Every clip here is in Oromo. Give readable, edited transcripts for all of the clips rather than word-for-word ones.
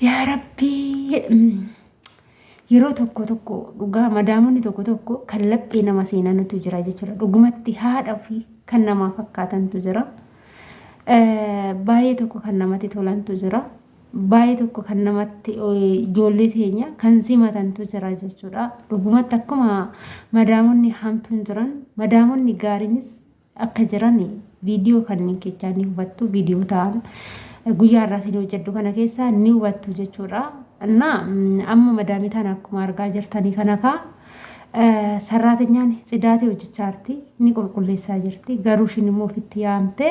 yaa rabbii yeroo tokko dhugaa madaamonni tokko kan laphee nama seenantu jira jechuudha. Dhugumatti haadha fi kan namaa fakkaatantu jira. Baay'ee tokko kan namatti tolantu jira. Baay'ee tokko kan namatti ijoollee teenya kan simatantu jira jechuudha. Dhugumatti akkuma madaamonni hamtuun jiran madaamonni gaariinis akka jiran viidiyoo kanneen keessaa ni hubattu. Viidiyoo ta'an guyyaa irraa isin hojjedhu kana keessaa ni hubattu jechuudha. Amma madaamii tana akkuma argaa jirtanii kana sarraatanyaan tsidaatee hojjechaarti ni qulqulleessaa jirti. Garuu ishiin immoo ofitti yaamtee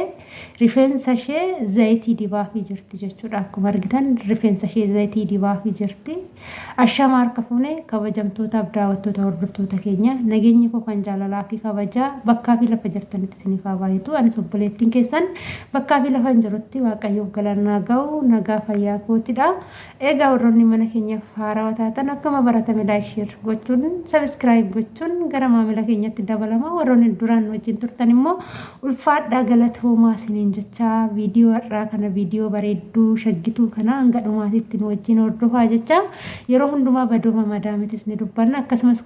rifeensa ishee zayitii dibaafii jirti jechuudha. Akkuma argitan rifeensa ishee zayitii dibaafii jirti. Ashama harka fuunee kabajamtootaaf daawwattoota hordoftoota keenya nageenyi koo kan jaalalaa fi kabajaa bakkaa fi lafa jirtanitti isiniif haa baay'atu. Anis obboleettiin keessan bakkaa fi lafa hin jirutti waaqayyoof galannaa ga'u nagaa fayyaa kootidha. Egaa warroonni mana keenyaaf haarawaa taatan akkuma baratame laayik sheer gochuun sabiskiraayib gochuun gara maamila keenyatti dabalama. Warroonni duraan wajjin turtan immoo ulfaadhaa galatoomaa isiniin jechaa viidiyoo har'aa kana viidiyoo bareedduu shaggituu kana hanga dhumaatitti nu wajjin hordofaa jecha yeroo hundumaa badooma madaamitis ni dubbanna. Akkasumas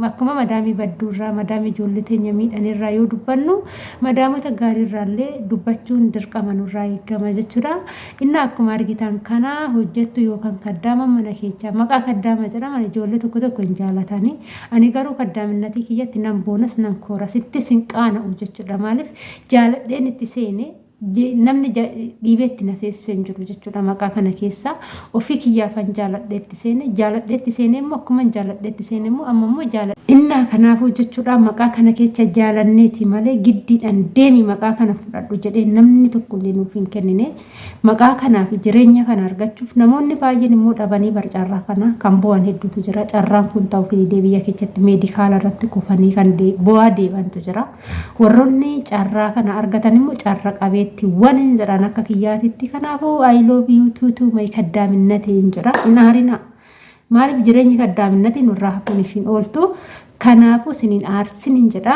akkuma madaamii badduurraa madaamii ijoollee teenya miidhanirraa yoo dubbannu madaamota gaariirraallee dubbachuun dirqama nurraa eegama jechuudha. Inni akkuma argitan kana hojjettu yookaan kaddaama mana keessaa maqaa kaddaama jedhaman ijoollee tokko hin jaalatani. Ani garuu kaddaaminnatii kiyyatti nan boonas nan koora sitti sinqaana'u jechuudha. Maaliif jaaladheen itti seene namni dhiibeetti na seessiseen jiru jechuudha. Maqaa kana keessa ofii kiyyaafan jaaladheetti seene immoo akkuma jaaladheetti seene immoo amma immoo jaaladhe innaa kanaafuu jechuudha. Maqaa kana keessa jaalanneeti malee giddiidhaan deemi maqaa kana fudhadhu jedhee namni tokko illee nuuf hin kennine. Maqaa kanaa fi jireenya kana argachuuf namoonni baay'een immoo dhabanii barcaarraa kana kan bu'an hedduutu jira. Carraan kun ta'uu fi biyya keessatti meedikaala irratti kufanii kan bu'aa deebantu jira. Warroonni carraa kana argatan immoo carra qabeetti waan jedhan akka kiyyaatitti. Kanaafuu I love you tuutuu mai kaddaaminnatiin jira. Naarina maaliif jireenyi kaddaaminnatiin nurraa hafuun ishiin ooltu. Kanaafuu siniin aarsiniin jedha.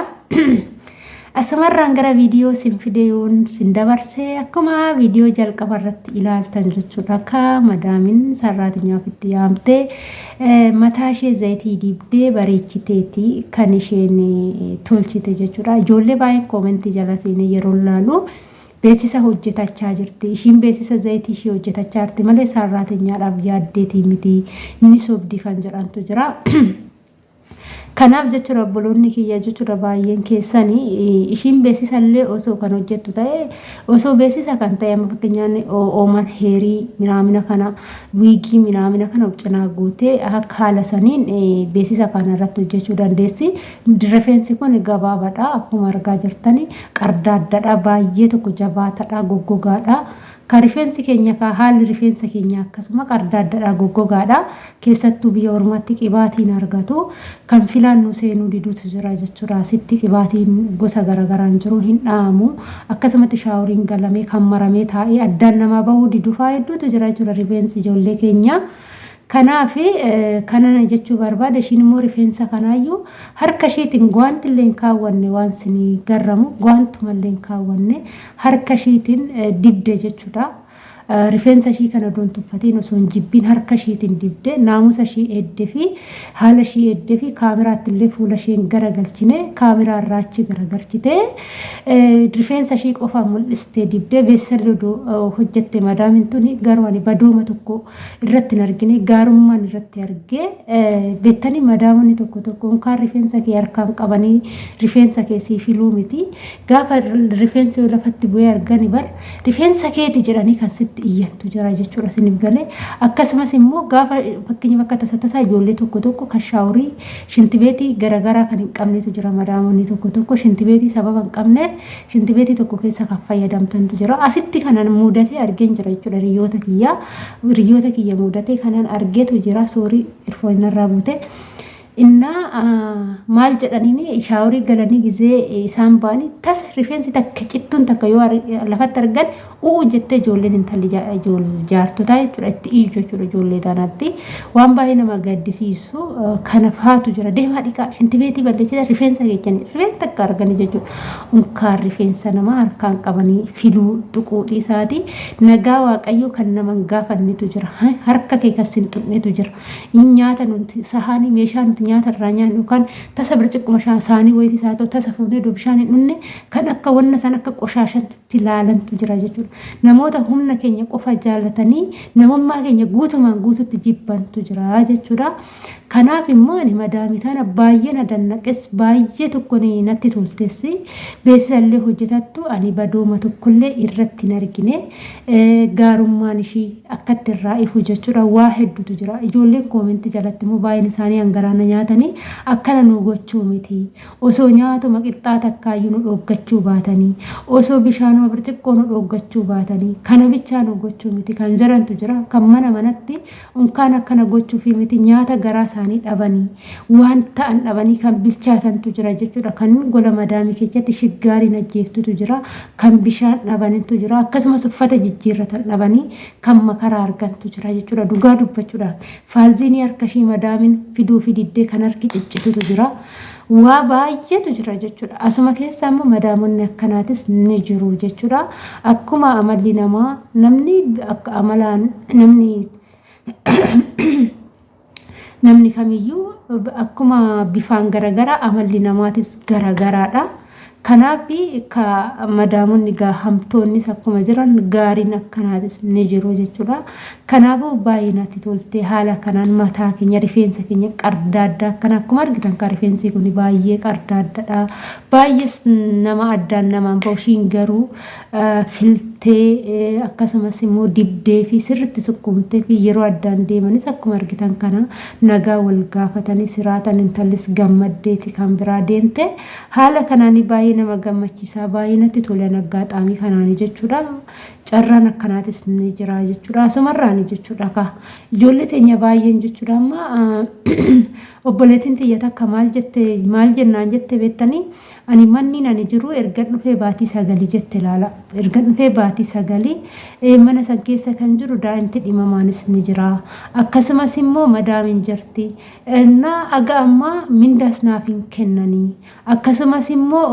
Asumarraan gara viidiyoo sin fideeyoon sin dabarsee akkuma viidiyoo jalqaba irratti ilaaltan jechuudha. Ka madaamin sarraatinyaa ofitti yaamtee mataa ishee zayitii dibdee bareechiteeti kan isheen tolchite jechuudha. Ijoollee baay'een koomentii jala seenee yeroo ilaalu beeksisa hojjetachaa jirti. Ishiin beeksisa zayitii ishee hojjetachaa jirti malee sarraatinyaadhaaf yaaddeetii miti. Inni sobdii kan jedhantu jira. Kanaaf jechuudha obboloonni kiyya jechuudha baay'een keessanii ishiin beeksisa illee osoo kan hojjettu ta'e osoo beeksisa kan ta'e amma fakkeenyaan ooman heerii minaamina kana wiigii minaamina kana cinaa guutee akka haala saniin beeksisa kana irratti hojjechuu dandeessi. Rifeensi kun gabaabaadha akkuma argaa jirtanii qardaaddaadha baay'ee tokko jabaataadha goggogaadha. Ka rifeensi keenya ka haalli rifeensa keenya akkasuma qardaaddaadha goggogaadha. Keessattuu biyya ormaatti qibaatiin argatu kan filaannu seenuu diduutu jira jechuudha. Sitti qibaatiin gosa garagaraan jiru hin dhaamu. Akkasumatti shaaworiin galamee kan maramee taa'ee addaan namaa bahuu didufaa hedduutu jira jechuudha rifeensi ijoollee keenya. Kanaaf kanana jechuu barbaada. Ishiin immoo rifeensa kanaayyuu harka isheetiin gwaanti illee kaawwanne waan isin garramu gwaantuma illee kaawwanne harka isheetiin dibde jechuudha. Rifeensa ishii kana doon tuffatiin osoo hin jibbiin harka isheetiin dibde naamusa ishii eeddee fi haala ishii eeddee fi kaameraatti illee fuula isheen garagalchine kaameraa irraa achi garagalchitee rifeensa ishii qofa mul'istee dibdee beeksisa hojjette madaamin tuni garuu ani badooma tokko irratti hin argine gaarummaan irratti argee beektanii madaamonni tokko kaan rifeensa kee harkaan qabanii rifeensa kee sii filuu miti. Gaafa rifeensi yoo lafatti bu'ee argani bar rifeensa keeti jedhanii kan sitti iyyantu jira jechuudha isiniif galee. Akkasumas immoo gaafa fakkeenya bakka tasaa ijoollee tokko kan shaaworii shintibeetii garagaraa kan hin qabnetu jira. Madaamonni tokko shintibeetii sababa hin qabneef shintibeetii tokko keessa kan fayyadamtantu jira. Asitti kanan mudatee argeen jira jechuudha. Riyyoota kiyya mudatee kanan argeetu jira. Soorii irfoonirraa buute inna maal jedhanii shaaworii galanii gizee isaan baanii tas rifeensi takka cittuun takka yoo lafatti argan jettee ijoolleen intalli jaartotaa jechuudha itti iyyu jechuudha ijoollee taanaatti waan baay'ee nama gaddisiisu kana faatu jira deemaa dhiqaa intibeetii balleessita rifeensa keechanii rifeensa takka arganii jechuudha unkaan rifeensa namaa harkaan qabanii fiduu tuquu dhiisaati nagaa waaqayyoo kan naman gaafannitu jira harka kee kas hin xunnetu jira nyaata nuti sahaanii meeshaa nuti nyaata irraa nyaannu kan tasa birciqquma saanii wayitii isaa ta'u tasa fuunee bishaan hin dhunne kan akka wanna san akka qoshaashatti ilaalantu jira jechuudha namoota humna keenya qofa jaalatanii namummaa keenya guutumaan guututti jibbantu jira jechuudha kanaaf immoo ani madaamii tana baay'ee na dannaqes baay'ee tokko natti toltessi beeksisallee hojjetattu ani badooma tokkollee irratti hin argine gaarummaan ishii akkatti irraa ifu jechuudha waa hedduutu jira ijoolleen koomentii jalatti immoo baay'een isaanii hangaraana nyaatanii akkana nu gochuu miti osoo nyaatuma qixxaata akkaayyuu nu dhoggachuu baatanii osoo bishaanuma birciqqoo nu dhoggachuu baatanii kana bichaa nu gochuu miti kan jirantu jira kan mana manatti unkaan akkana gochuu fi miti nyaata garaa isaanii dhabanii waan ta'an dhabanii kan bilchaatantu jira jechuudha kan gola madaamii keessatti shiggaariin ajjeeftutu jira kan bishaan dhabanintu jira akkasumas uffata jijjiirratan dhabanii kan makaraa argantu jira jechuudha dhugaa dubbachuudhaaf faalziinii harkashii madaamin fiduu fi diddee kan harki ciccitutu jira waa baay'eetu jira jechuudha asuma keessa immoo madaamonni akkanaatis ni jiru jechuudha akkuma amalli namaa namni akka amalaan namni kamiyyuu akkuma bifaan garagara amalli namaatis garagaraadha kanaaf ka madaamonni hamtoonnis akkuma jiran gaariin akkanaatis ni jiru jechuudha kanaafuu baay'ee natti tolte haala kanaan mataa keenya rifeensa keenya qardaaddaa akkana akkuma argitan ka rifeensi kun baay'ee qardaaddaadha baay'ees nama addaan namaan ba'ushiin garuu filtee akkasumas immoo dibdee fi sirritti sukkumtee fi yeroo addaan deemanis akkuma argitan kana nagaa wal gaafatanii siraatan intallis gammaddeeti kan biraa deemte haala kanaan baay'ee nama gammachiisaa baay'ee natti tola nagaa xaamii kanaanii jechuudha carraan akkanaatis ni jira jechuudha asumarraani jechuudha ka ijoollee teenya baay'een jechuudha amma obboleettiin tiyya takka maal jennaan jette beektanii ani manni nani jiru erga dhufee baatii 9 jette laala erga dhufee baatii 9 mana san keessa kan jiru daa'imti dhimamaanis ni jira akkasumas immoo madaamin jirti na aga amma mindaas naaf hin kennanii akkasumas immoo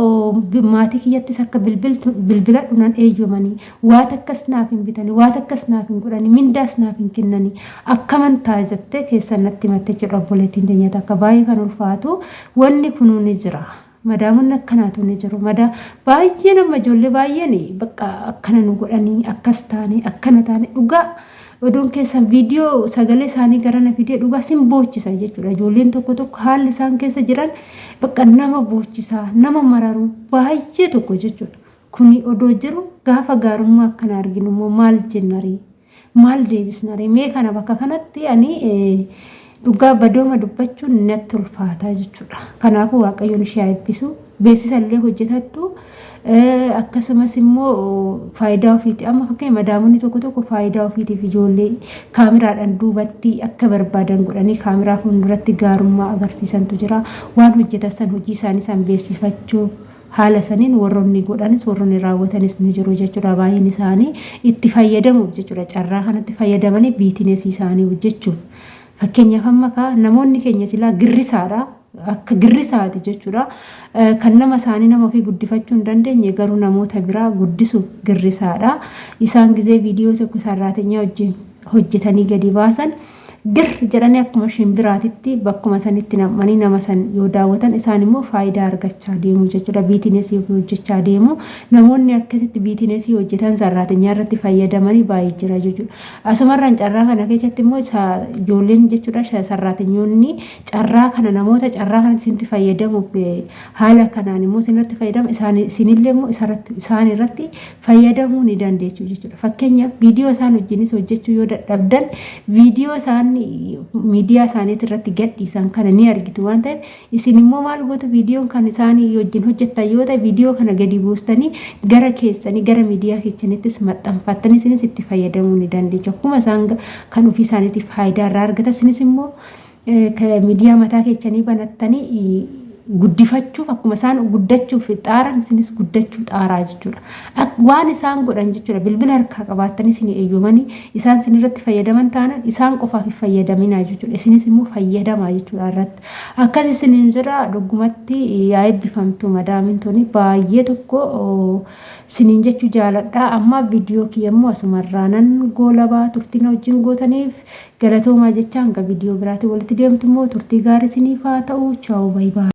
maatii kiyyattis akka bilbila dhunan eeyyamanii waa takkas naaf hin bitanii waa takkas naaf hin godhanii mindaas naaf hin kennanii akkaman taa jette keessa natti matte jedhu obboleettiin teenya takka baay'ee kan ulfaatu wanni kunuu ni jira madaamonni akkanaatu ni jiru baay'ee nama ijoollee baay'een bakka akkana nu godhanii akkas taane akkana taane dhugaa oduun keessan viidiyoo sagalee isaanii garana fidee dhugaa sin boochisa jechuudha ijoolleen tokko haalli isaan keessa jiran bakka nama boochisaa nama mararu baay'ee tokko jechuudha kuni odoo jiru gaafa gaarummaa akkana arginu immoo maal jennarii maal deebisnarii mee kana bakka kanatti ani dhugaa badooma dubbachuun natti ulfaataa jechuudha kanaafuu waaqayyoon ishee eebbisu beeksisallee hojjetattu akkasumas immoo faayidaa ofiiti amma fakkeenya madaamonni tokko faayidaa ofiitiif ijoollee kaameraadhaan duubatti akka barbaadan godhanii kaameraa fuulduratti gaarummaa agarsiisantu jira waan hojjetan hojii isaanii san beeksifachuu haala saniin warroonni godhanis warroonni raawwatanis ni jiru jechuudha baay'een isaanii itti fayyadamuuf jechuudha carraa kanatti fayyadamanii biizinesii isaanii hojjechuuf fakkeenyaaf amma namoonni keenya silaa girrisaadha akka girrisaati jechuudha kan nama isaanii nama ofii guddifachuu hin dandeenye garuu namoota biraa guddisuuf girrisaadha isaan gizee viidiyoo tokko sarraatenya wajjin hojjetanii gadi baasan dir jedhanii akkuma shimbiraatitti bakkuma sanitti namanii nama san yoo daawwatan isaan immoo faayidaa argachaa deemu jechuudha biizinesii hojjechaa deemu namoonni akkasitti biizinesii hojjetan sarraatenya irratti fayyadamanii baay'ee jira jechuudha asumarraan carraa kana keessatti immoo ijoolleen jechuudha sarraatenyoonni carraa kana namoota carraa kana isinti fayyadamuuf haala kanaan immoo isinirratti fayyadamu isinillee immoo isaan irratti fayyadamuu ni dandeessu jechuudha fakkeenyaaf viidiyoo isaan wajjinis hojjechuu yoo dadhabdan viidiyoo isaan miidiyaa isaaniitti irratti gadhiisan kana ni argitu waan ta'eef isin immoo maal gootu viidiyoon kan isaanii wajjin hojjettan yoo ta'e viidiyoo kana gadi buustanii gara keessanii gara miidiyaa keessanittis maxxanfattanii isinis itti fayyadamuu ni dandeessu akkuma isaan kan ofii isaaniitiif faayidaa irraa argatan isinis immoo miidiyaa mataa keessanii banattanii guddifachuuf akkuma isaan guddachuuf xaaran isinis guddachuu xaaraa jechuudha. Waan isaan godhan jechuudha bilbila harkaa qabaatanii isin eeyyamanii isaan isin irratti fayyadaman taanaan isaan qofaaf fayyadaminaa jechuudha. Isinis immoo fayyadamaa jechuudha irratti. Akkas isiniin jira dhugumatti yaa eebbifamtu madaamintoonni baay'ee tokko isiniin jechuu jaaladha. Amma viidiyoo kiyyammoo asumarraanan goolabaa turtiin wajjin gootaniif galatoomaa jecha hanga viidiyoo biraatti walitti deemtu immoo turtii gaarii isiniif haa ta'u. Chaawu baay'ee.